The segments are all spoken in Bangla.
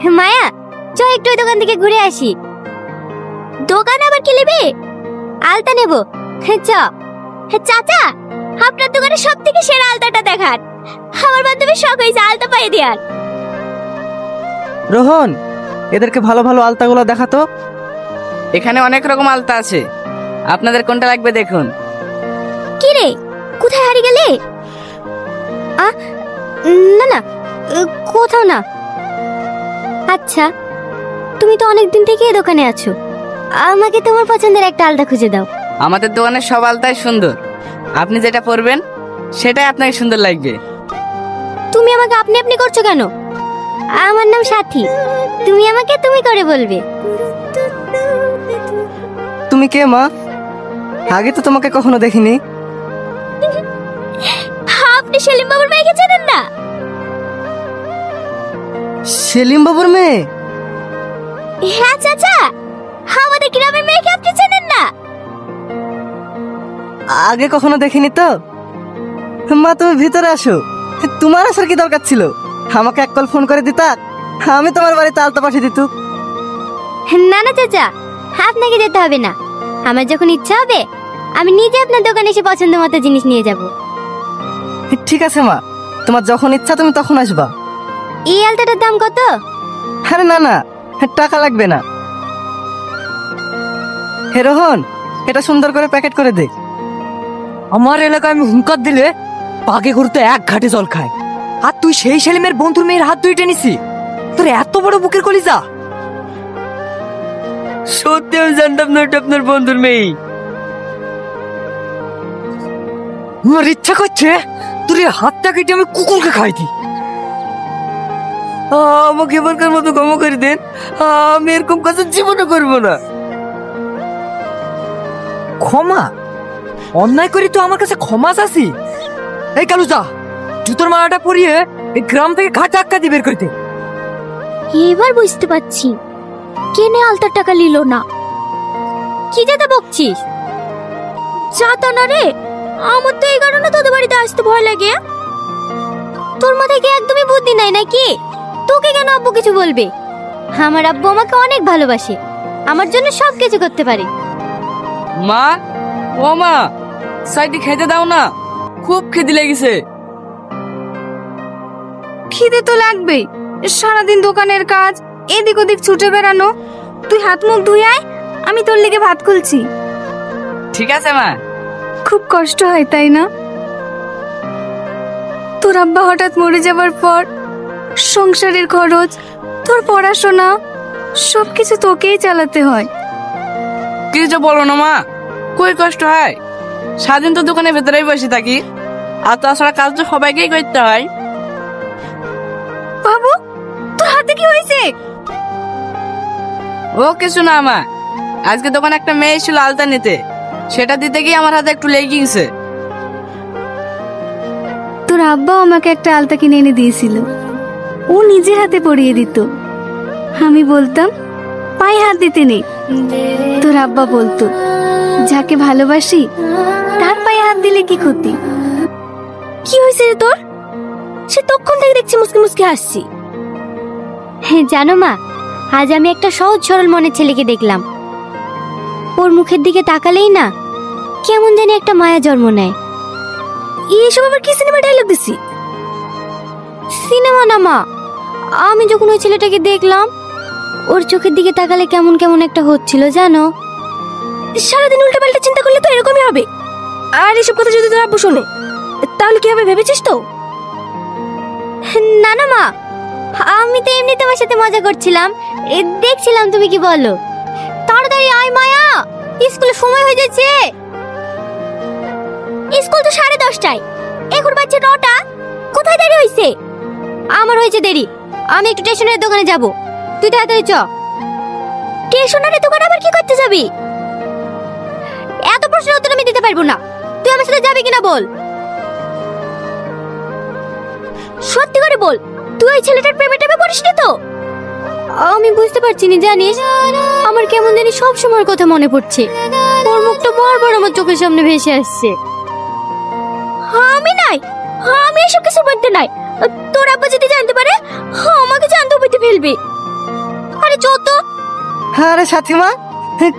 মায়া, চ একটু ওই দোকান থেকে ঘুরে আসি। দোকান আবার কি নেবে? আলতা নেব। চ। চাচা, আপনার দোকানে সব থেকে সেরা আলতাটা দেখান। আমার বান্ধবীর শখ হয়েছে আলতা পায়ে দেওয়ার। রোহন, এদেরকে ভালো ভালো আলতাগুলো দেখাতো। এখানে অনেক রকম আলতা আছে, আপনাদের কোনটা লাগবে দেখুন। কি রে, কোথায় হারিয়ে গেলে? না না, কোথাও না। আচ্ছা, তুমি তো অনেকদিন থেকে এই দোকানে আছো, আমাকে তোমার পছন্দের একটা আলতা খুঁজে দাও। আমাদের দোকানের সব আলতাই সুন্দর, আপনি যেটা পরবেন সেটাই আপনাকে সুন্দর লাগবে। তুমি আমাকে আপনি আপনি করছো কেন? আমার নাম সাথী, তুমি আমাকে তুমি করে বলবে। তুমি কে মা? আগে তো তোমাকে কখনো দেখিনি। আপনি সেলিম বাবুর মেয়েকে চেনেন না? সেলিম বাবুর মেয়ে? হ্যাঁ চাচা, আমাদের গ্রামের মেয়েকে আপনি চেনেন না? আগে কখনো দেখিনি তো। মা, তুমি ভিতরে আসো। তোমার আসার কি দরকার ছিল? আমাকে এক কল ফোন করে দিতা, আমি তোমার বাড়িতে আলতা পাঠিয়ে দিত। না না চাচা, আপনাকে যেতে হবে না। আমার যখন ইচ্ছা হবে আমি নিজে আপনার দোকানে এসে পছন্দ মতো জিনিস নিয়ে যাব। ঠিক আছে মা, তোমার যখন ইচ্ছা তুমি তখন আসবা। এই আলতাটার দাম কত? আরে না না, টাকা লাগবে না। হে রোহন, এটা সুন্দর করে প্যাকেট করে দে। আমার এলাকায় আমি হুঙ্কার দিলে পাকে ঘুরতে এক ঘাটে জল খায়, আর তুই সেই সেলিমের বন্ধুর মেয়ের হাত ধুয়ে টেনিসি? তোর এত বড় বুকের কলিজা! সত্যি আমি জানতাম না এটা আপনার বন্ধুর মেয়ে। আমার ইচ্ছা করছে তোর এই হাতটা কেটে আমি কুকুরকে খাই দিই। আমাকে এবারকার মতো ক্ষমা করে দেন, আমি এরকম কাজ জীবনে করবো না। ক্ষমা? অন্যায় করি তো আমার কাছে ক্ষমা চাচ্ছি? এই কালুজা, জুতোর মালাটা পরিয়ে এই গ্রাম থেকে ঘাট ধাক্কা দিয়ে বের করতে। এবার বুঝতে পারছি কেনে আলতার টাকা নিল না। কি যেটা বকছিস? যাতা না রে, আমার তো এই কারণে তোদের বাড়িতে আসতে ভয় লাগে। তোর মাথায় কি একদমই বুদ্ধি নাই নাকি? তোকে কেন আব্বু কিছু বলবে? আমার আব্বু আমাকে অনেক ভালোবাসে, আমার জন্য সব কিছু করতে পারে। মা, ও মা, সাইডে খেতে দাও না, খুব খিদে লেগেছে। খিদে তো লাগবেই, সারাদিন দোকানের কাজ, এদিক ওদিক ছুটে বেড়ানো। তুই হাত মুখ ধুই আয়, আমি তোর লেগে ভাত খুলছি। ঠিক আছে মা। খুব কষ্ট হয় তাই না? তোর আব্বা হঠাৎ মরে যাবার পর সংসারের খরচ, তোর পড়াশোনা, সবকিছু তোকেই চালাতে হয়। কিছু বলো না মা, কই কষ্ট হয়? সারাদিন তো দোকানের ভেতরেই বসে থাকি, আর তাছাড়া কাজ তো সবাইকেই করতে হয়। বাবু, তোর হাতে কি হয়েছে? ও কিছু না মা, আজকে দোকানে একটা মেয়ে ছিল আলতা নিতে, সেটা দিতে গিয়ে আমার হাতে একটু লেগে গেছে। তোর আব্বা আমাকে একটা আলতা কিনে এনে দিয়েছিল, ও নিজের হাতে পরিয়ে দিত। আমি বলতাম পায়ে হাত দিতে নেই। তোর আব্বা বলতো যাকে ভালোবাসি তার পায়ে হাত দিলে কি ক্ষতি। কি হয়েছে রে তোর? সে তখন থেকে দেখছি মুসকে মুসকে হাসছি। হ্যাঁ জানো মা, আজ আমি একটা সহজ সরল মনের ছেলেকে দেখলাম। ওর মুখের দিকে তাকালেই না কেমন জানি একটা মায়া জন্ম নেয়। এইসব আবার কি সিনেমা ডায়লগ দিছি? সিনেমা না মা, আমি যখন ওই ছেলেটাকে দেখলাম ওর চোখের দিকে তাকালে কেমন কেমন একটা হচ্ছিল জানো। সারাদিন উল্টা পাল্টা চিন্তা করলে তো এরকমই হবে। আর এসব কথা যদি তোর আব্বু শোনে তাহলে কি হবে ভেবেছিস তো? না না মা, আমি তো এমনি তোমার সাথে মজা করছিলাম, দেখছিলাম তুমি কি বলো। তাড়াতাড়ি আয় মায়া, স্কুলে সময় হয়ে যাচ্ছে। স্কুল তো 10:30টায়, এখন বাজছে 9টা। কোথায় দেরি হয়েছে? আমার হয়েছে দেরি, আমি একটু স্টেশনারি দোকানে যাব, তুই তাড়াতাড়ি চ। স্টেশনারি দোকানে আবার কি করতে যাবি? এত প্রশ্নের উত্তর আমি দিতে পারবো না, তুই আমার সাথে যাবি কিনা বল। সত্যি করে বল, তুই ওই ছেলেটার প্রেমে টেপে পড়িসনি তো? আমি বুঝতে পারছি না জানিস, আমার কেমন জানি সব সময়ের কথা মনে পড়ছে। ওর মুখটা বারবার আমার চোখের সামনে ভেসে আসছে। আমি নাই, আমি এসব কিছু বলতে নাই। তোর আব্বা যদি জানতে পারে আমাকে জানতে বলতে ফেলবে। চো তো। আরে সাথী মা,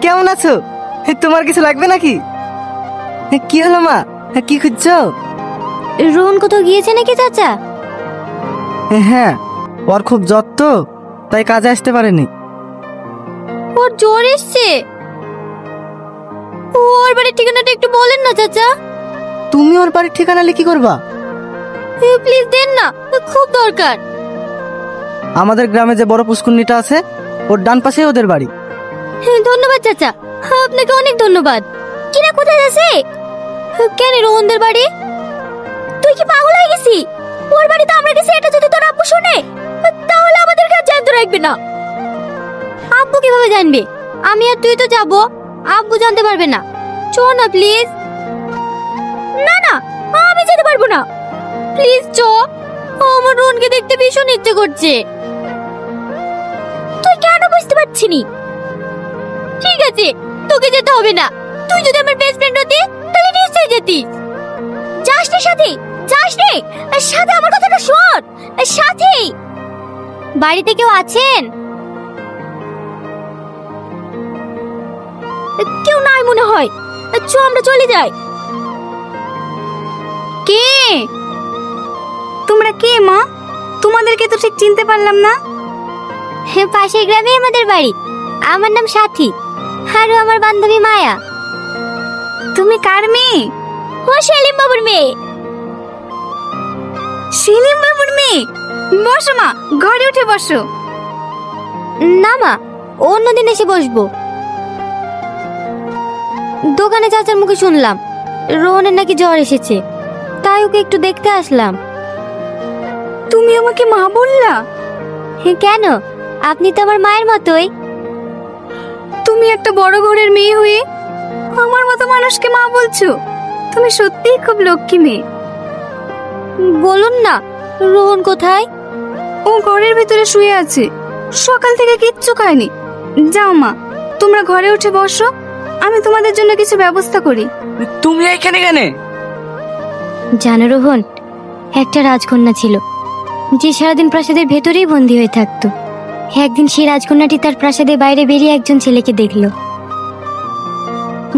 কেমন আছো? তোমার কিছু লাগবে নাকি? কি হলো মা, কি খুঁজছো? রোহন কোথাও গিয়েছে নাকি চাচা? হ্যাঁ, ওর খুব জ্বর তো, তাই কাজে আসতে পারেনি। ওর জ্বর এসছে? ওর বাড়ির ঠিকানাটা একটু বলেন না চাচা। তুমি ওর বাড়ির ঠিকানা লিখি করবা? প্লিজ দেন না, খুব দরকার। আমাদের গ্রামে যে বড় পুষ্কুন্নিটা আছে, ওর ডান পাশেই ওদের বাড়ি। ধন্যবাদ চাচা, আপনাকে অনেক ধন্যবাদ। কিরা কোথায় আছে? কেন রোহনদের বাড়ি? তুই কি পাগল হয়ে গেছি? ওর বাড়িতে আমরা গেছি, এটা যদি তোর আব্বু শুনে তাহলে আমাদের কাছে জানতে রাখবে না। আব্বু কিভাবে জানবে? আমি আর তুই তো যাবো, আব্বু জানতে পারবে না। চো না প্লিজ। না না, আমি যেতে পারবো না। প্লিজ চো, আমার রোহনকে দেখতে ভীষণ ইচ্ছে করছে। তুই কেন বুঝতে পারছিস নি? ঠিক আছে, তোকে যেতে হবে না। তুই যদি আমার বেস্ট ফ্রেন্ড হতি তাহলে নিশ্চয়ই যেতিস। যাস রে সাথী, যাস রে। সাথে আমার কথাটা শোন। সাথী, বাড়িতে কেউ আছেন? কেউ নাই মনে হয়। চ আমরা চলে যাই। কে তোমরা? কে মা? তোমাদেরকে তো ঠিক চিনতে পারলাম না। পাশের গ্রামে আমাদের বাড়ি। আমার নাম সাথী, আর ও আমার বান্ধবী মায়া। তুমি কার মেয়ে? ও সেলিম বাবুর মেয়ে। সেলিম বাবুর মেয়ে? বসো মা, ঘরে উঠে বসো। না মা, অন্যদিন এসে বসবো। দোকানে চাচার মুখে শুনলাম রোহনের নাকি জ্বর এসেছে, তাই ওকে একটু দেখতে আসলাম। তুমি আমাকে মা বললা? কেন, আপনি তো আমার মায়ের মতোই। তুমি একটা বড় ঘরের মেয়ে হয়ে আমার মতো মানুষকে মা বলছো? তুমি সত্যিই খুব লক্ষ্মী মেয়ে। বলুন না, রোহন কোথায়? ও ঘরের ভিতরে শুয়ে আছে, সকাল থেকে কিচ্ছু খায়নি। যাও মা, তোমরা ঘরে উঠে বসো, আমি তোমাদের জন্য কিছু ব্যবস্থা করি। তুমি এখানে কেন? জানো রোহন, একটা রাজকন্যা ছিল যে সারাদিন প্রাসাদের ভেতরেই বন্দী হয়ে থাকতো। একদিন সেই রাজকন্যাটি তার প্রাসাদের বাইরে বেরিয়ে একজন ছেলেকে দেখলো,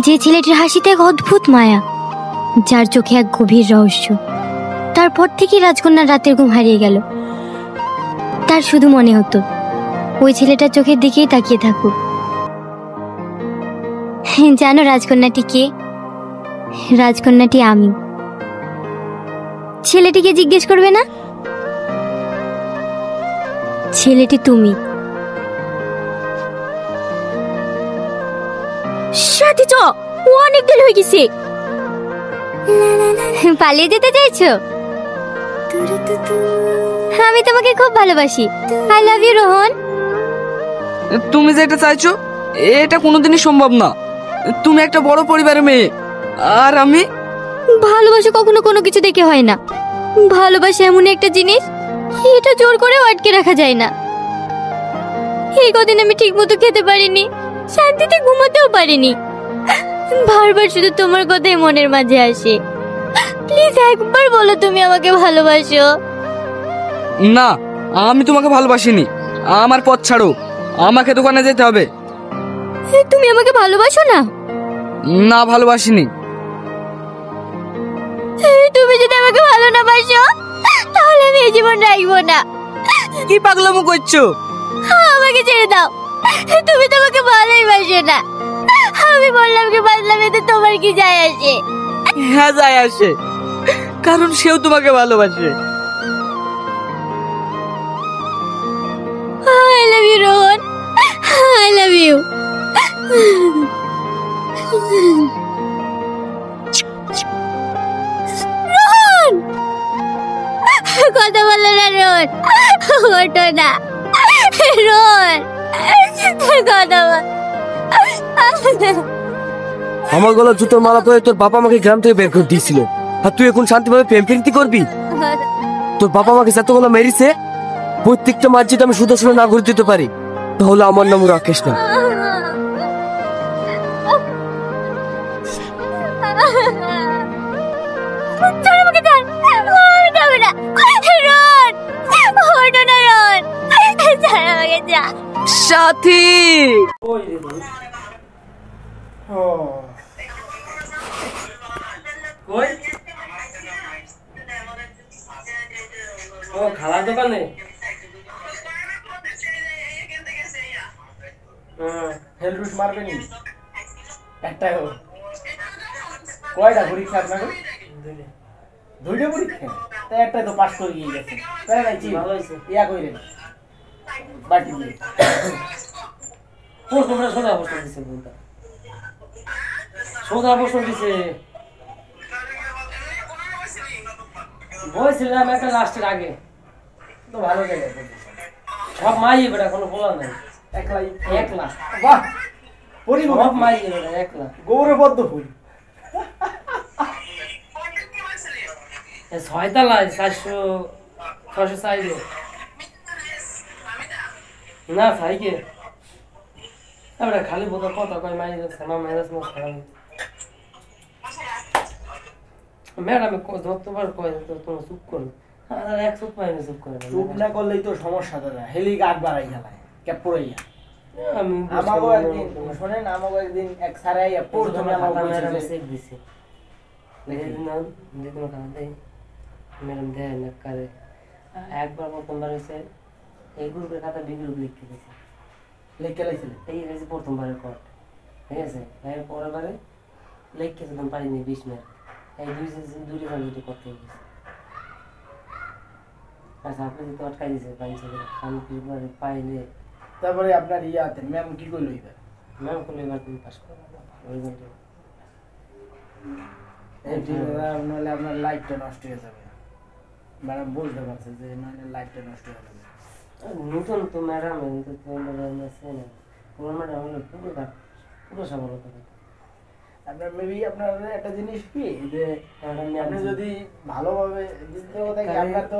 যে ছেলেটির হাসিতে এক অদ্ভুত মায়া, যার চোখে এক গভীর রহস্য। তারপর থেকে রাজকন্যার রাতের ঘুম হারিয়ে গেল। তার শুধু মনে হতো ওই ছেলেটার চোখের দিকেই তাকিয়ে থাকুক। জানো রাজকন্যাটি কে? রাজকন্যাটি আমি। ছেলেটিকে জিজ্ঞেস করবে না? ছেলেটি তুমি। সাথী চ, অনেক দিন হয়ে গেছে। পালিয়ে যেতে চাইছো? আমি তোমাকে খুব ভালোবাসি। I love you Rohan. তুমি যেটা চাইছো এটা কোনোদিনই সম্ভব না। তুমি একটা বড় পরিবারের মেয়ে, আর আমি। ভালোবাসা কখনো কোনো কিছু দেখে হয় না। ভালোবাসা এমন একটা জিনিস, এটা জোর করে আটকে রাখা যায় না। এই কদিন আমি ঠিক মতো খেতে পারিনি, শান্তিতে ঘুমাতেও পারিনি। বারবার শুধু তোমার কথাই মনের মাঝে আসে। প্লিজ একবার বলো তুমি আমাকে ভালোবাসো। না, আমি তোমাকে ভালোবাসিনি। আমার পথ ছাড়ো, আমাকে দোকানে যেতে হবে। তুমি আমাকে ভালোবাসো না? না, ভালোবাসিনি। তুমি যদি আমাকে ভালো না বাসো তাহলে আমি এই জীবন রাখবো না। কি পাগলামো করছো? আমাকে ছেড়ে দাও, তুমি তো আমাকে ভালোই বাসো না। আমি বললাম কি বাসলাম, এতে তোমার কি যায় আসে? হ্যাঁ, যায় আসে, কারণ সেও তোমাকে ভালোবাসে। I love you Rohan, I love you। Rohan, কথা বলো না রোহন, ওঠো না রোহন, কথা বল। আমার গলা জুতোর মালা পরে তোর বাবা আমাকে গ্রাম থেকে বের করে দিয়েছিল, আর তুই এখন শান্তিভাবে প্রেম প্রীতি করবি? তোর বাবা আমাকে যতগুলো মেরেছে প্রত্যেকটা মার যদি আমি শুধু শুনে না করে দিতে পারি, তাহলে আমার নাম রাকেশ না। ছাড় আমাকে যা। সাথী কই ও খালার দোকানে হেলরুস মারবেনি একটাই হোক কয়টা পরীক্ষা আপনাকে দুইটা পরীক্ষা তাই একটাই তো পাস করে গিয়ে গেছে ভালো হয়েছে ইয়া কইলেন বাকি দিয়ে তোমরা সোজা প্রশ্ন দিছে বলতা সোজা প্রশ্ন দিছে বলছিলাম একটা লাস্টের আগে তো ভালো জায়গায় সব মাই বেটা কোনো বলা নাই একলাই একলা বাহ পরিবার সব মাই বেটা একলা গৌরবদ্ধ ফুল ছয়তলায় 400 সাইজে না সাইকে আমরা খালি বোধ কথা কয় মাই সামা মাইনাস মাস খারাপ ম্যাডাম যতবার কয় তোমার চুপ করো আর এক চুপ পাইনি চুপ করে চুপ না করলেই তো সমস্যা দাদা হেলি গাট বাড়াই গেলায় ক্যাপ পড়াইয়া আমি আমাগো একদিন শুনেন আমাগো একদিন এক সারাই প্রথমে আমাগো ম্যাডাম বলছে চেক দিছে লেখে দিন না দিতে না খাওয়া দেয় ম্যাডাম দেয় না করে একবার প্রথমবার হয়েছে এই গ্রুপের খাতা বি গ্রুপ লিখতে দিয়েছে লেখকে লাইছিলেন এই হয়েছে প্রথমবারের কট ঠিক আছে এর পরের বারে লিখতে একদম পারিনি 20 মিনিট এই দুই দুটো করতে গেছে আচ্ছা আপনি যদি আটকাই দিয়েছে পাইছে খান পিছনে পাইলে তারপরে আপনার ইয়াতে ম্যাম কি কইলো এবার ম্যাম করলে এবার তুমি পাস করো রেজাল্ট এই যে নাহলে আপনার লাইফটা নষ্ট হয়ে যাবে ম্যাডাম বুঝতে পারছে যে নাহলে লাইফটা নষ্ট হয়ে যাবে নতুন তো ম্যাডাম তো ম্যাডাম আছে না পুরো ম্যাডাম হলো পুরো সফলতা আপনার মেবি আপনার একটা জিনিস কি যে আপনি যদি ভালোভাবে বুঝতে কথা কি আপনার তো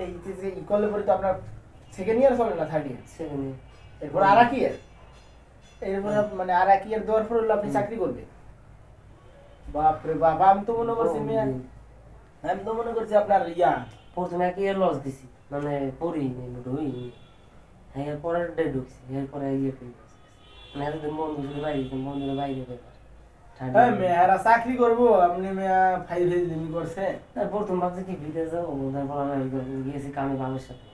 এই যে ইকুয়ালের পরে তো আপনার সেকেন্ড ইয়ার চলে না থার্ড ইয়ার সেখানে এরপর আর কি ইয়ার এরপর মানে আর কি ইয়ার দেওয়ার পর হলো আপনি চাকরি করবেন বাপরে বাবা আমি তো মনে করছি আমি তো মনে করছি আপনার ইয়া প্রথমে এক ইয়ার লস দিছি মানে পড়িনি ঢুইনি হ্যাঁ পরের ডে ঢুকছি এরপরে ইয়ে করি মানে এতদিন বন্ধু ছিল বাইরে বন্ধুরা বাইরে পেপার হ্যাঁ মেয়েরা চাকরি করবো আপনি মেয়া ফাইভ দিন করছে প্রথম ভাবছি কি বিদেশ যাবো তারপর আমি গিয়েছি কামে বাবার সাথে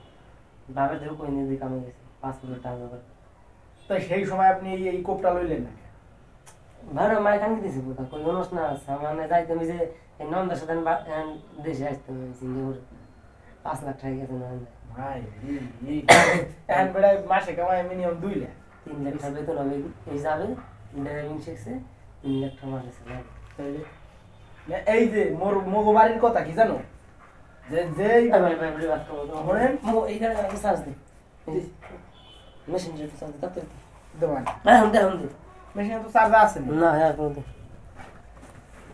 বাবার ধরে কই নিয়ে কামে গেছি পাসপোর্টের টাকা করে তো সেই সময় আপনি এই কোপটা লইলেন না ভাড়া মায়ের কানকে দিয়েছি কোথা কই অনুষ্ঠান আছে মানে যাইতাম যে এই নন্দার সাথে দেশে আসতাম সিঙ্গাপুর 5 লাখ টাকা গেছে না ভাই এখন বেড়ায় মাসে কামায় মিনিমাম 2 লাখ 3 লাখ টাকা বেতন হবে এই যাবে ড্রাইভিং শিখছে 3 লাখ টাকা মাসে এই যে মোর মগো বাড়ির কথা কি জানো যে যে ভাই ভাই ভাই বাত করো ধরেন মো এইখানে আমি সার্চ দিই মেশিন যেটা সার্চ দিতে দেওয়ান হ্যাঁ দেখুন মেশিনে তো চার্জ আছে না হ্যাঁ করতে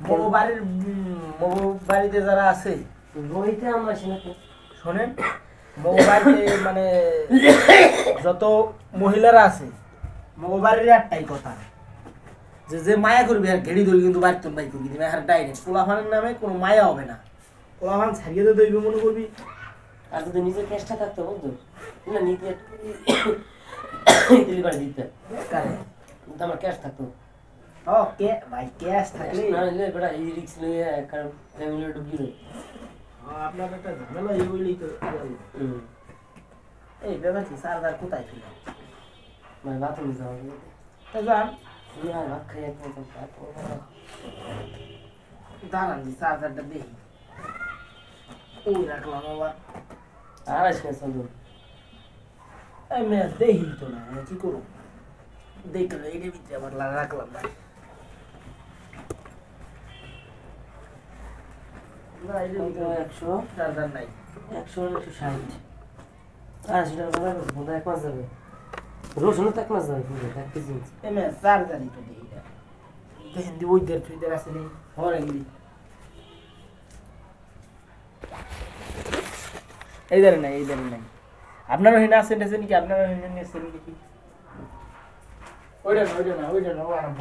মগো বাড়িতে যারা আছে বইতে আমরা শুনতে শোনেন মগো বাড়িতে মানে যত মহিলারা আছে মগো বাড়ির একটাই কথা যে যে মায়া করবি আর ঘেড়ি ধরি কিন্তু বাড়িতে বাই করবি দিবে আর ডাইরেক্ট পোলাফানের নামে কোনো মায়া হবে না পোলাফান ছাড়িয়ে তো দইবে মনে করবি আর যদি নিজের চেষ্টা থাকতো বুঝতো না নিজে দিলি করে দিতে কারে কিন্তু আমার ক্যাশ থাকতো ওকে ভাই ক্যাশ থাকলে না নিলে বেটা এই রিক্স নিয়ে কারণ ফ্যামিলি ঢুকি রে আপনার একটা ঝামেলা এই বলেই তো এই ব্যাপার কি সারদার কোথায় ছিল মানে বাথরুমে যাওয়া তা যান না ভাত খাই একদম দাঁড়ান যে চার্জারটা দেখি ওই রাখলাম আবার আর আসলে চলুন এই ম্যাচ দেখি তো না কি করবো দেখলে এটার ভিতরে আবার রাখলাম ভাই না এটার ভিতরে 100 চার্জার নাই 160 আর সেটা বলা বোধ এক মাস যাবে রসুনও তো এক মাস যাবে এক কেজি এই ম্যাচ চার্জারই তো দেখি দেখেন দি ওই দের ফিদের আছে নি হরে গিরি এই দের নাই আপনারও হিনা আছে নেছেন কি আপনারও হিনা নেছেন কি ওইটা না ওই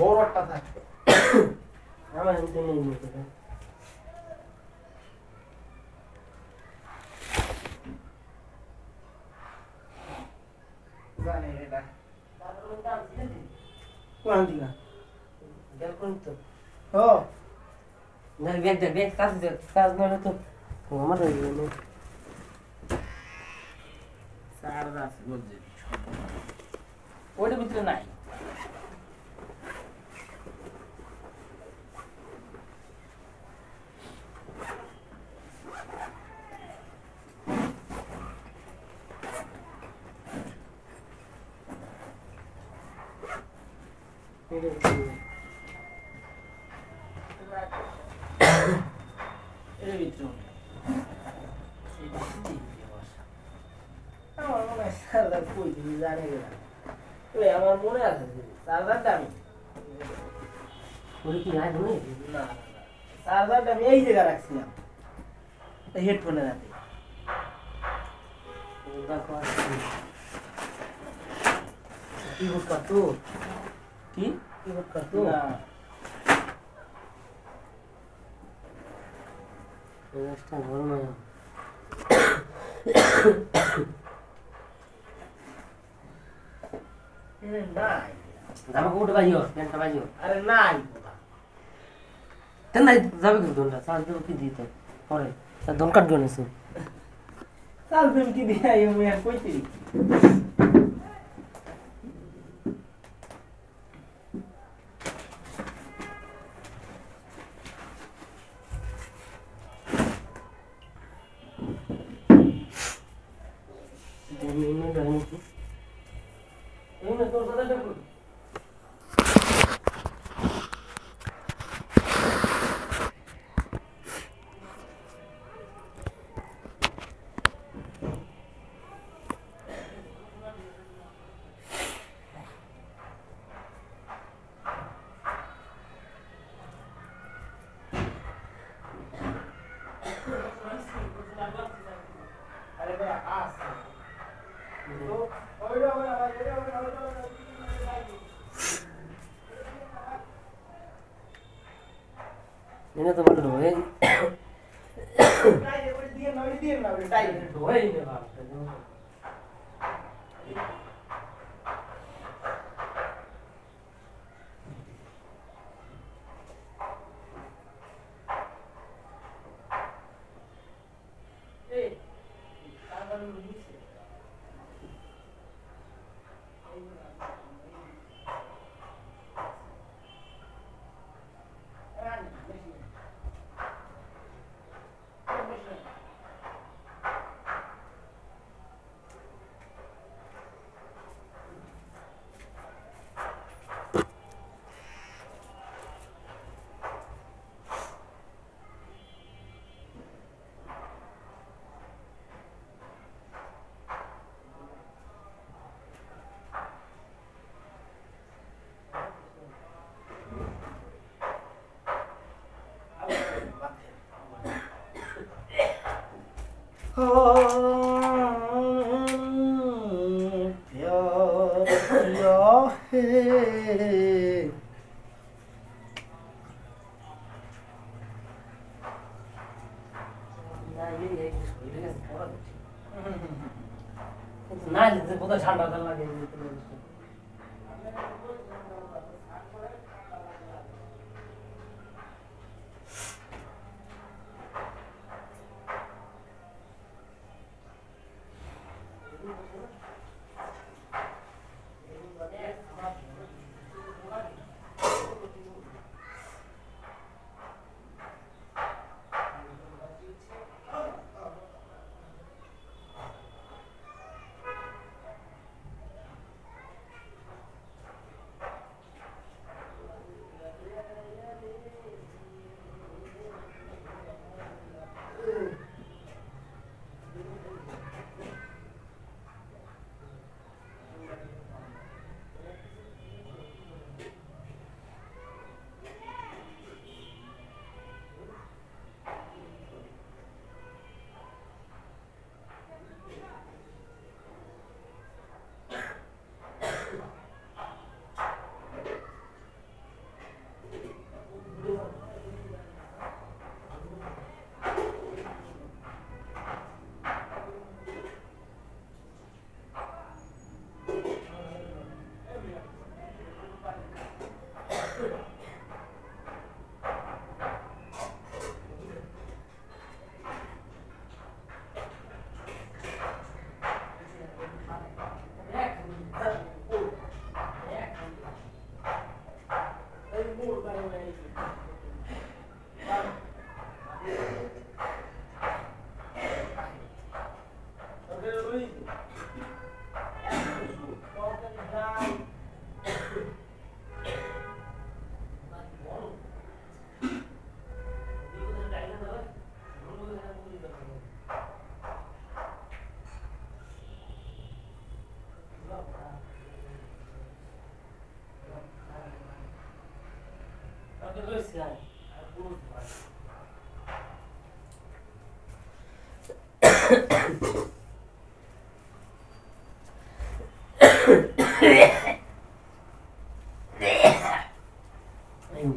বড়টা থাকে আমার হিন্দু নেই মতো জানি এটা কোন দিনা দেখুন তো ও না ব্যাগ কাজ না তো আমার সারদা আছে বুঝছি ওইটার ভিতরে নাই এর ভিতরে আমার মনে হয় সারদা কই তুমি জানি না ওই আমার মনে আছে সারদাটা আমি ওরে কি নাই ধরে না সারদাটা আমি এই জায়গায় রাখছিলাম হেডফোনে রাখি কি বুঝকা তো কি কি বুঝকা তো না রাস্তা গরম হয় নাই জামা কোট বাজিও প্যান্টটা বাজিও আরে নাই তেন নাই যাবে কি দোনটা সাজ দেব কি দিতে পরে তা দোন কাট গনে সু চাল তুমি কি দিয়া আমি আর কইতে দিনে রহিনি কি এই না তোর কথা দেখো আরে ভাই আছে এনে তো বড় ঢোয়ে ঢোয়ে নে বাপ না যে বোধ ঠান্ডা লাগে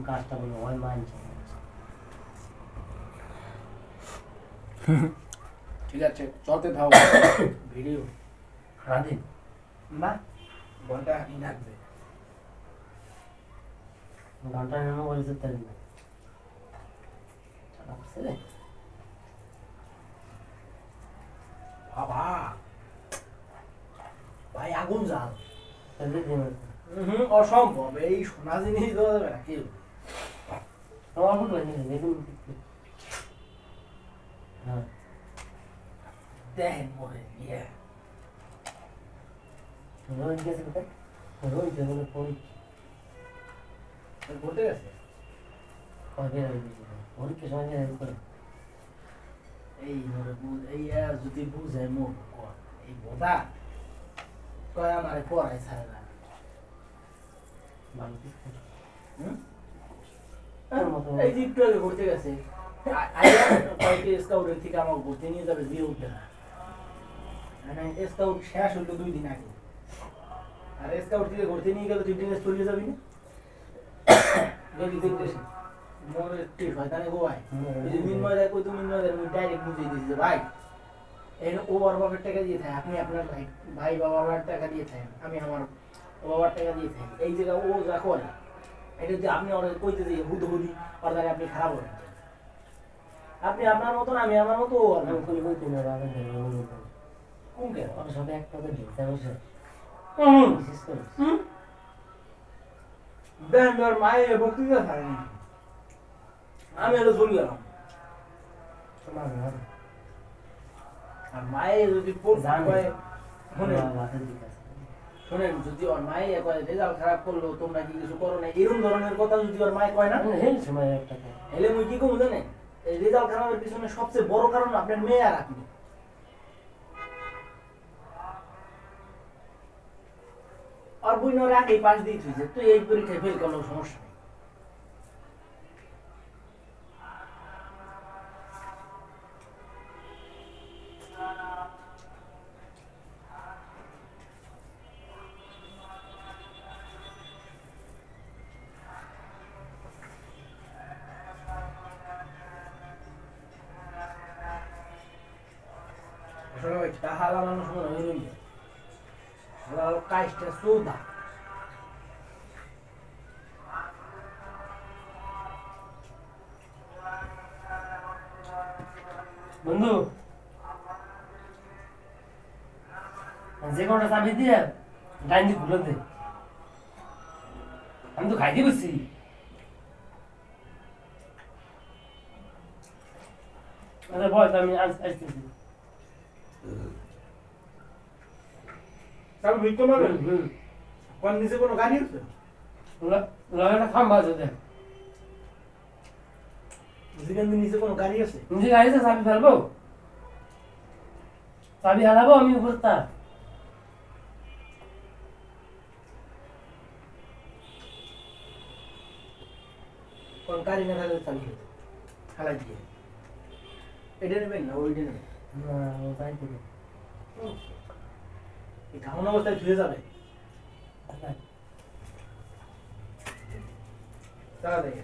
কাজটা বলে হয় মানছে ঠিক আছে চলতে থাও ভিডিও রাধে না ঘন্টা হাঁটি লাগবে ঘন্টা নেমে বলেছে তাই না বাবা ভাই আগুন জাল অসম্ভব এই সোনা জিনিস দেওয়া যাবে না কি দেখেন মরে ইয়ে রোহিত গেছে কোথায় রোহিত বলে পড়তে গেছে পরীক্ষা সময় করে এই মরে এই যদি বুঝে মোর এই বোধা কয় আমার পড়াই ছাড়ে না এই যে একটু আগে ঘুরতে গেছে কয়েকটি স্কাউটের থেকে আমার ঘুরতে নিয়ে যাবে দিয়ে উঠবে না স্কাউট শেষ হলো 2 দিন আগে আর স্কাউট থেকে ঘুরতে নিয়ে গেলে 2 দিনে চলে যাবি না যদি দেখতে মোর একটি শয়তানে গোয়াই ওই যে মিনময় দেয় কই তো মিনময় দেয় ডাইরেক্ট বুঝিয়ে দিয়েছে ভাই এই ও ওর বাবার টাকা দিয়ে থাকে আপনি আপনার ভাই বাবার টাকা দিয়ে থাকেন আমি আমার বাবার টাকা দিয়ে থাকি এই জায়গা ও যা করে এটা যে আপনি ওরা কইতে দিয়ে হুদহুদি আর দ্বারা আপনি খারাপ হবেন আপনি আপনার মতন আমি আমার মতো ও আমি কই কইতে না বাবা কোন কে ওর সাথে একটা তো ঢিলতে বসে বিশেষ করে ব্যান্ডার মায়ে বক্তৃতা ছাড়েনি আমি এলো চলে গেলাম আর মায়ে যদি শোনেন যদি ওর মায়ে রেজাল্ট খারাপ করলো তোমরা কি কিছু করো না এরকম ধরনের কথা যদি ওর মায়ে কয় না হেলে মুই কি কমু জানে এই রেজাল্ট খারাপের পিছনে সবচেয়ে বড় কারণ আপনার মেয়ে আর আপনি আর বই না রাখেই পাশ দিয়ে থুইছে তুই এই পরীক্ষায় ফেল করলেও সমস্যা নেই Tahala মানুষ মনে হয় রইল হালাল কাজটা সৌদা বন্ধু যে কোনটা চাবি দিয়ে ডাইন দিকে ঘুরে দে আমি তো খাইতে বসছি আরে বস আমি আসতেছি সব ভিতর মানে কোন নিচে কোনো গাড়ি আছে লাগা খাম্বা আছে দেখ যেখানে নিচে কোনো গাড়ি আছে নিচে গাড়ি আছে চাবি ফেলবো চাবি হারাবো আমি উপর তার কোন গাড়ি না থাকলে চাবি হালাই দিয়ে এটা নেবেন না ওইটা নেবেন না ও তাই করে এই কেমন অবস্থায় ধুয়ে যাবে দাঁড়া দেখে